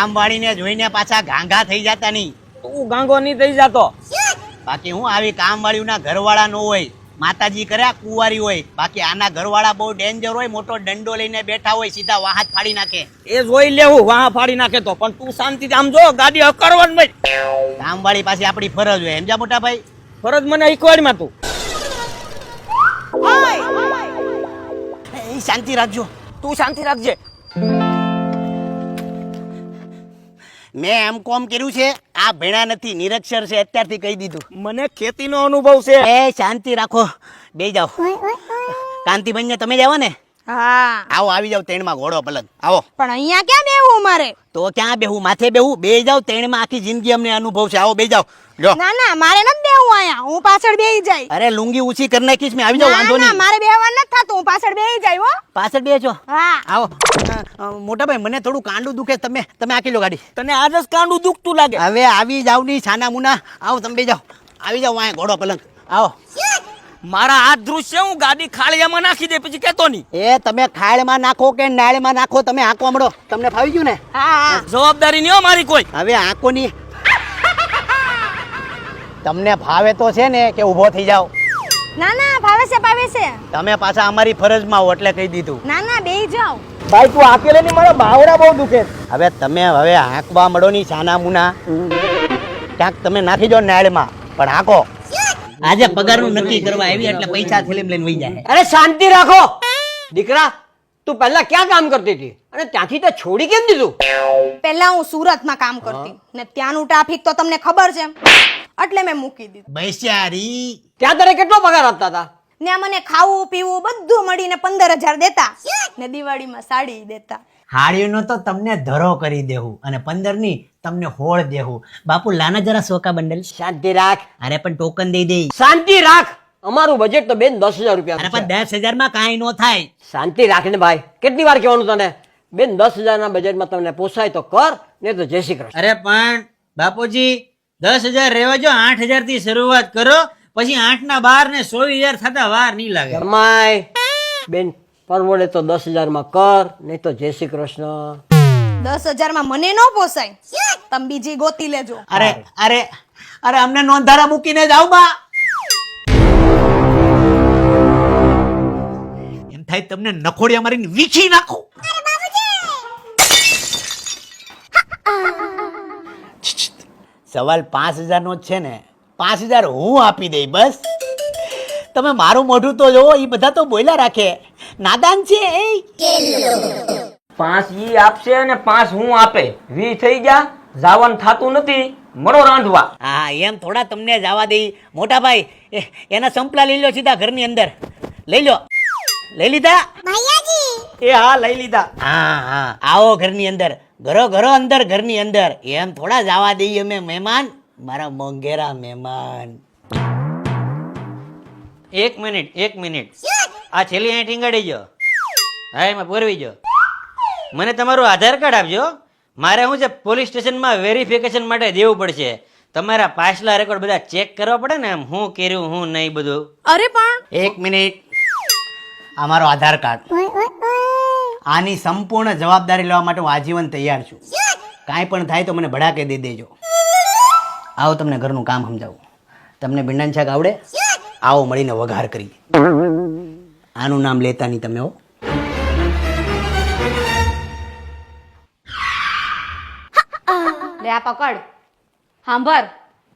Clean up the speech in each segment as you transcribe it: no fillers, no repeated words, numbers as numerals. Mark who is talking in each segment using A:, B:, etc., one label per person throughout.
A: કામવાળીને જોઈને પાછા ગાંગા થઈ જતા નહીં.
B: તું ગાંગો નહીં થઈ જતો.
A: બાકી હું આવી કામવાળીઓના ઘરવાળા ન હોય, માતાજી કર્યા કુંવારી હોય. બાકી આના ઘરવાળા બહુ ડેન્જર હોય, મોટો દંડો લઈને બેઠા હોય, સીધા વાહત ફાડી નાખે.
B: એ જોઈ લેવું વાહ ફાડી નાખે તો, પણ તું શાંતિથી આમ જો, ગાડી હકરવાની ભાઈ.
A: કામવાળી પાસે આપણી ફરજ હોય, સમજ્યા મોટા ભાઈ?
B: ફરજ મને શીખવાડમાં તું.
A: એ શાંતિ રાખજો.
B: તું શાંતિ રાખજે.
A: મેં એમ કોમ કર્યું છે, આ ભેણા નથી, નિરક્ષર છે, અત્યારથી કહી દીધું.
B: મને ખેતીનો અનુભવ છે.
A: એ શાંતિ રાખો, બે જાઓ. કાંતિબેન ને તમે જાવ ને?
C: હા
A: આવો, આવી જાવ. ત્રણમાં ઘોડો પલંગ આવો.
C: પણ અહીંયા ક્યાં બેહું મારે?
A: તો ક્યાં બેહું? માથે બેહું. બે જાવ. ત્રણમાં આખી જિંદગી અમને અનુભવ છે. આવો બે જાવ. જો
C: ના ના મારે નથી બેહું અહીંયા, હું પાછળ બેહી જાય.
A: અરે લુંગી ઊંચી કરી નાખીશ મેં. આવી જાવ, વાંધો
C: ના
A: નહીં.
C: મારે બેહવાનું નથી થતું, હું પાછળ બેહી જાય હો.
A: પાછળ બેસો.
C: હા
A: આવો. મોટા ભાઈ મને થોડું કાંડું દુખે, તમે આકી લો ગાડી.
B: તને આજ જ કાંડું દુખતું લાગે.
A: હવે આવી જાવ ની છાના મુના. આવો તમે બે જાવ. આવી જાવ અહીંયા ઘોડો પલંગ. આવો.
B: મારા હાથ દૃશ્ય હું ગાડી ખાળિયામાં નાખી દે પછી કેતો નહીં.
A: એ તમે ખાળમાં નાખો કે નાળમાં નાખો, તમે આંકો હમણો. તમને ફાવી ગયું ને?
C: હા
B: જવાબદારી નહીં હો મારી કોઈ.
A: હવે આંકોની તમને ફાવે તો છે ને કે ઊભો થઈ જાવ.
C: ના ના ભાવે છે.
A: તમે પાછા અમારી ફરજમાં હો એટલે કહી દીધું.
C: ના ના બેહી જાવ.
B: ભાઈ તું આકેલે ની, મારા બાવડા બહુ દુખે.
A: હવે તમે આંકવા મળો ની છાના મુના. ક્યાંક તમે નાખી દો નાળમાં, પણ આંકો. આજે પગારનું નક્કી કરવા આવી એટલે પૈસા થેલીમ લઈને વહી જાય.
D: અરે શાંતિ રાખો દીકરા. તું પહેલા ક્યાં કામ કરતી હતી અને ત્યાંથી તે છોડી કેમ દીધું?
C: પહેલા હું સુરતમાં કામ કરતી ને ત્યાંનું ટ્રાફિક તો તમને ખબર છે, એટલે મેં મૂકી દીધું.
A: બૈસ્યારી.
D: ત્યાં તારે કેટલો પગાર આપતા હતા?
C: ને મને ખાવું પીવું બધું મળીને 15,000 દેતા ને દિવાળીમાં સાડી દેતા.
A: હાડીનો તો તમને ધરો કરી દેવું અને 15 ની તમને હોળ દેવું. બાપુ લાના જરા સોકા બંડલ.
D: શાંતિ રાખ.
A: અરે પણ ટોકન દઈ દે.
D: શાંતિ રાખ. અમારું બજેટ તો બેન 10,000 રૂપિયા.
A: અરે પણ 10,000 માં કાંઈ નો થાય.
D: શાંતિ રાખ ને ભાઈ. કેટલી વાર કહેવાનું તને? બેન 10,000 ના બજેટમાં તમને પોસાય તો કર, ને તો જય શ્રી કૃષ્ણ.
E: અરે પણ બાપુજી 10,000 રહેવા જો, 8,000 થી શરૂઆત કરો, પછી 8 ના 12 ને 16,000 થતા વાર નહીં લાગે.
D: રમાય બેન, પરવડે તો 10,000 માં કર, નહીં તો જય શ્રી કૃષ્ણ.
C: 10,000 માં મને ન પોસાય, તમે બીજી ગોતી લેજો.
A: અરે અમને નોંધારા મૂકીને જાવ બા. એમ થાય તમને નખોડિયા મારીને વીખી નાખો. સવાલ 5,000 નો જ છે ને? 5,000 હું આપી દઈ બસ. તમે મારું મોઢું તો જોવો, એ બધા તો બોલ્યા રાખે. નાદાન છે એ.
B: 5 ઈ આપશે અને 5 હું આપે. 20 થઈ ગયા, જાવન થાતું નથી, મળો રાંધવા.
A: હા એમ થોડા તમને જવા દઈ. મોટા ભાઈ એના સંપલા લઈ લો સીધા ઘરની અંદર. લઈ લો. લઈ લીધા?
B: એ હા લઈ લીધા.
A: હા આવો ઘરની અંદર. ઘરો અંદર ઘરની અંદર. એમ થોડા જવા દઈએ અમે મહેમાન, મારા મોંઘેરા મહેમાન.
E: એક મિનિટ આ છેલ્લી અહીં ટીંગાડી જો. હા એમાં પૂરવી જો. મને તમારું આધાર કાર્ડ આપજો. મારે શું છે, પોલીસ સ્ટેશનમાં વેરિફિકેશન માટે દેવું પડશે. તમારા પાછલા રેકોર્ડ બધા ચેક કરવા પડે ને, એમ હું કર્યું હું નહીં બધું.
C: અરે પણ
A: એક મિનિટ. અમારો આધાર કાર્ડ. આની સંપૂર્ણ જવાબદારી લેવા માટે હું આજીવન તૈયાર છું. કાંઈ પણ થાય તો મને ભડાકે દઈ દેજો. આવો તમને ઘરનું કામ સમજાવું. તમને ભીંડાનું શાક આવડે? આવો મળીને વઘાર કરી. આનું નામ લેતા નહીં તમે. હો
F: લે આ પકડ. સાંભળ,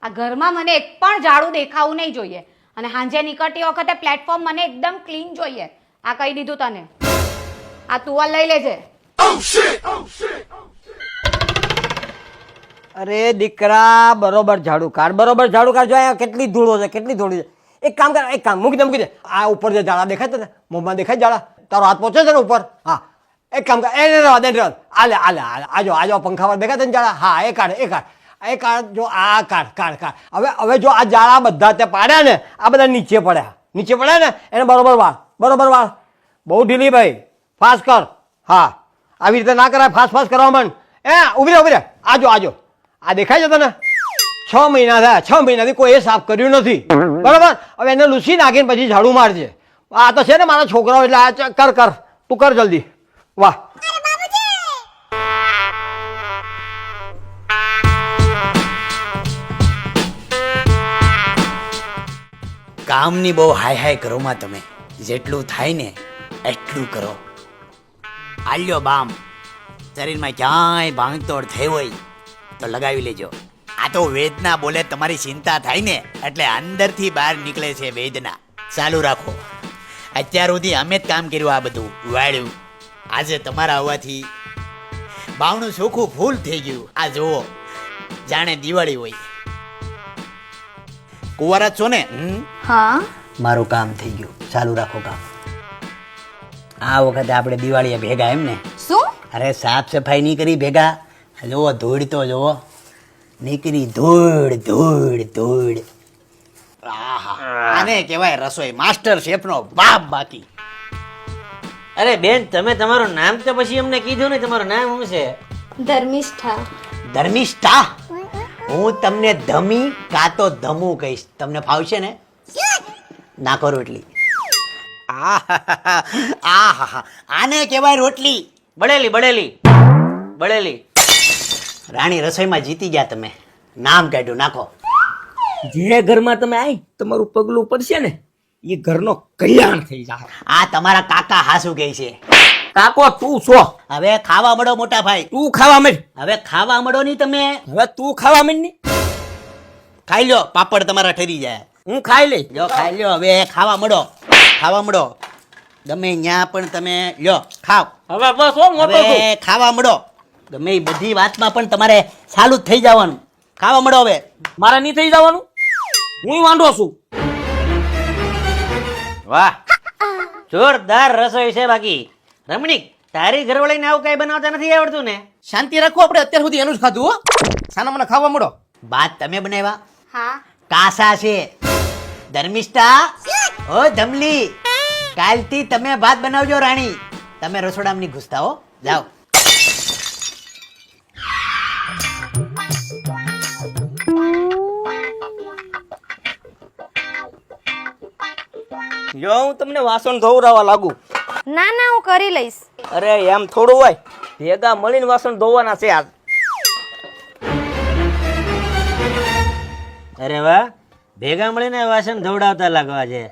F: આ ઘરમાં મને એક પણ ઝાડુ દેખાવું નહીં જોઈએ, અને સાંજે નીકળતી વખતે પ્લેટફોર્મ મને એકદમ ક્લીન જોઈએ. આ કહી દીધું તને. આ તુવાલ લઈ લેજે.
D: અરે દીકરા, બરોબર ઝાડુ કાઢ, બરોબર ઝાડુ કાઢ. જો અહીંયા કેટલી ધૂળો છે, કેટલી ધૂળી છે. એક કામ મૂકી દે. આ ઉપર જે ઝાડા દેખાય છે ને, મોંમાં દેખાય ઝાડા, તારો હાથ પહોંચે છે ને ઉપર? હા એક કામ કર, એને રહેવા દે. આજો પંખામાં દેખાય છે ને ઝાડા? હા એ કાઢ. જો આ કાઢ. હવે જો આ ઝાડા બધા તે પાડ્યા ને, આ બધા નીચે પડ્યા ને, એને બરોબર વાળ. બહુ ઢીલી ભાઈ, ફાસ્ટ કર. હા આવી રીતે ના કરાય, ફાસ્ટ કરવા માંડ. ઉભી રહે. આજો આ દેખાય છે તને? 6 મહિના થયા, 6 મહિનાથી કોઈ સાફ કર્યું નથી, બરાબર? હવે એને લૂસી નાખીને પછી ઝાડુ મારજે. આ તો છે ને મારા છોકરાઓ, એટલે આ કર તું કર જલ્દી. વાહ
A: કામની બહુ હાય હાય કરો માં તમે. જેટલું થાય ને એટલું કરો. આલ્યો બામ. શરીરમાં ક્યાંય ભાંગતોડ થઈ હોય તો લગાવી લેજો. આ તો વેદના બોલે તમારી ચિંતા થાય ને એટલે અંદરથી બહાર નીકળે છે વેદના. ચાલુ રાખો. અત્યાર સુધી અમે જ કામ કર્યું, આ બધું વાળ્યું. આજે તમારા આવવાથી બાવણું ચોખ્ખું ફૂલ થઈ ગયું. આ જુઓ, જાણે દિવાળી હોય. કુંવારા છો ને?
C: હા
A: મારું કામ થઈ ગયું. ચાલુ રાખો કામ. આ વખતે આપણે દિવાળીએ ભેગા એમ ને?
C: શું?
A: અરે સાફ સફાઈ નહીં કરી ભેગા? જુઓ ધૂળ તો જુઓ, નીકળી ધૂળ ધૂળ ધૂળ. આને કહેવાય રસોઈ માસ્ટર શેફનો બાપ બાકી.
E: અરે બેન, તમે તમારું નામ તો પછી અમને કીધું ને. તમારું નામ શું છે?
C: ધર્મિષ્ઠા.
A: ધર્મિષ્ઠા? હું તમને ધમી કાં તો ધમુ કહીશ. તમને ફાવશે ને? નાખો રોટલી. આને કહેવાય રોટલી.
E: બળેલી બળેલી બળેલી.
A: રાણી રસોઈમાં જીતી ગયા તમે. નામ કાઢ્યું, નાખો.
B: જે ઘરમાં તમે આઈ તમારું પગલું પડશે ને એ ઘરનો કલ્યાણ થઈ જાય.
A: આ તમારા કાકા હાસુ કહે છે.
B: કાકો તું છો,
A: હવે ખાવા મળો મોટા ભાઈ.
B: તું ખાવા માંડ.
A: હવે ખાવા મળો નહીં તમે.
B: હવે તું ખાવા માંડ ની.
A: ખાઈ લ્યો, પાપડ તમારા ઠરી જાય.
B: હું ખાઈ લઈ.
A: લ્યો ખાઈ લ્યો. હવે ખાવા મળો, ખાવા મળો. ગમે ત્યાં પણ તમે લ્યો ખાવ.
B: હવે બસ હો મોટો છું.
A: હવે ખાવા મળો. ગમે એ બધી વાતમાં પણ તમારે ચાલુ જ થઈ જવાનું. ખાવા મળો હવે.
B: મારે નહીં થઈ જવાનું. હું વાંઢો છું.
E: વાહ, જોરદાર રસોઈ છે. બાકી રમણીક, તારી ઘરવાળીને આવું કઈ બનાવતા નથી આવડતું ને?
B: શાંતિ રાખો, આપણે અત્યાર સુધી એનું જ ખાધું હો. સાના મને ખાવા મળો.
A: ભાત તમે બનાવ્યા?
F: હા
A: કાસા છે. ધર્મિષ્ઠા, ઓ ધમલી, કાલથી તમે ભાત બનાવજો રાણી. તમે રસોડામાં નહીં ઘૂસતા હો. જાઓ.
B: જો હું તમને વાસણ ધોવરાવા લાગુ.
C: ના ના હું કરી લઈશ.
B: અરે એમ થોડું હોય, ભેગા મળીને વાસણ ધોવાના છે આજ.
E: અરે વાહ, ભેગા મળીને વાસણ ધોવડાવતા લાગવા છે.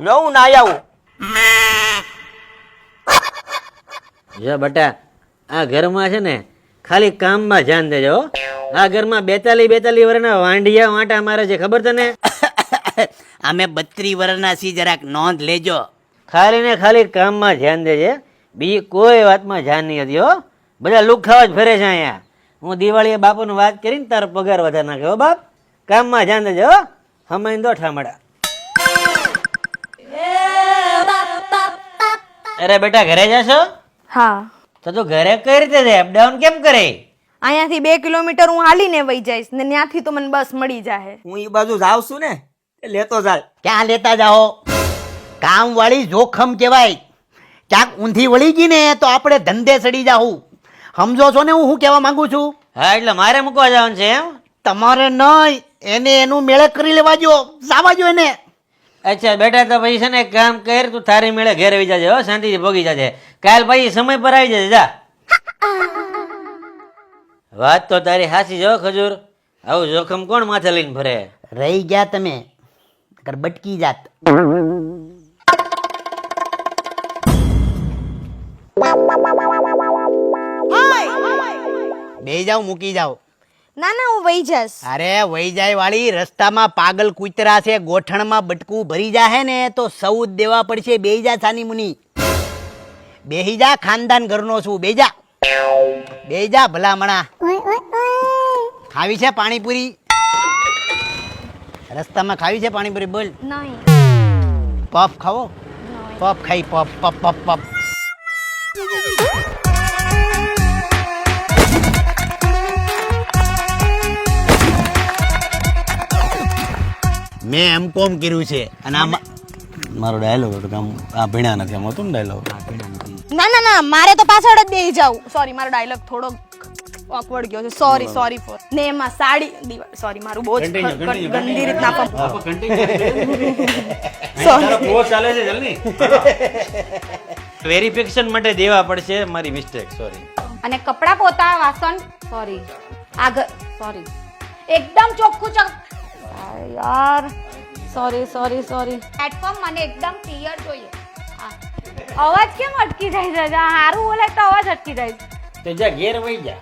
B: જો હું ના આવું.
E: જો બટા, આ ઘરમાં છે ને ખાલી કામમાં ધ્યાન દેજો હો. આ ઘરમાં 42 વર્ષના વાંઢિયા વાંટા મારે છે, ખબર તને?
A: અમે 32 વર્ષના છીએ, જરાક નોંધ લેજો.
E: ખાલી ને ખાલી કામમાં ધ્યાન દેજે, બીજી કોઈ વાતમાં ધ્યાન નહીં હતી હો. બધા લુક ખાવા જ ફરે છે અહીંયા. હું દિવાળીએ બાપુને વાત કરીને તારો પગાર વધારે નાખે હો બાપ. કામમાં ધ્યાન દેજો હો. હમાઈને દો ઠામડા. અરે બેટા, ઘરે જશો?
C: હા,
E: તો તું ઘરે કઈ રીતે જાય? અપડાઉન કેમ કરે?
C: અહીંયાથી 2 કિલોમીટર હું હાલીને વહી જઈશ ને ત્યાંથી તો મને બસ મળી જાય.
B: હું એ બાજુ જાવ છું ને, એ લેતો જાય.
A: ક્યાં લેતા જાઓ? કામ વાળી જોખમ કહેવાય. ક્યાંક ઊંધી વળી ગઈ ને તો આપણે ધંધે સડી જાવું. સમજો છો ને હું શું કહેવા માંગુ છું?
E: હા, એટલે મારે મૂકવા જવાનું છે એમ?
A: તમારે નહીં, એને એનું મેળે કરી લેવા જો. જાવા જો એને.
E: અચ્છા બેટા, તો પછી છે ને એક કામ કર, તું તારી મેળે ઘેર આવી જાજે હો, શાંતિથી ભોગી જાજે. કાલ પછી સમય પર આવી જજે જા. વાત તો તારી હાચી જો ખજૂર. આવું જોખમ કોણ માથે લઈને ફરે?
A: રહી ગયા તમે, નકર બટકી જાત. બે જાવ, મૂકી જાવ.
C: ના ના હું વહી જઈશ.
A: અરે વહી જાય વાળી, રસ્તામાં પાગલ કૂતરા છે, ગોઠણમાં બટકું ભરી જાહે ને તો સૌદ દેવા પડશે. બેહી જા સાની મુની, બેહી જા. ખાનદાન ઘરનો છું, બેહી જા. બેહી જા ભલામણા. ખાવી છે પાણીપુરી? રસ્તામાં ખાવી છે પાણીપુરી? બોલ.
C: નહીં.
A: પફ ખાવો? પફ ખાઈ, પફ પફ પફ પફ. મેં એમ કોમ કર્યું છે અને આમાં મારો ડાયલોગ હતો. આ ભીણા નથી, આમ હતું ને ડાયલોગ.
C: ના ના ના, મારે તો પાછળ જ બેહી જાવું. સોરી, મારો ડાયલોગ થોડો ઓકવર્ડ ગયો છે. Sorry for. ને એમાં સાડી, સોરી, મારું બહુ જ ગંદી રીતના
E: ચાલે છે જલ્દી. વેરિફિકેશન માટે દેવા પડશે. મારી મિસ્ટેક, સોરી.
F: અને કપડા પોતા વાસણ સોરી સોરી એકદમ ચોખ્ખું યાર સોરી પ્લેટફોર્મ મને એકદમ ક્લિયર જોઈએ. હા. અવાજ કેમ અટકી જાય છે? સારું બોલે તો અવાજ અટકી જાય છે.
E: તો જા ઘેર વહી જા.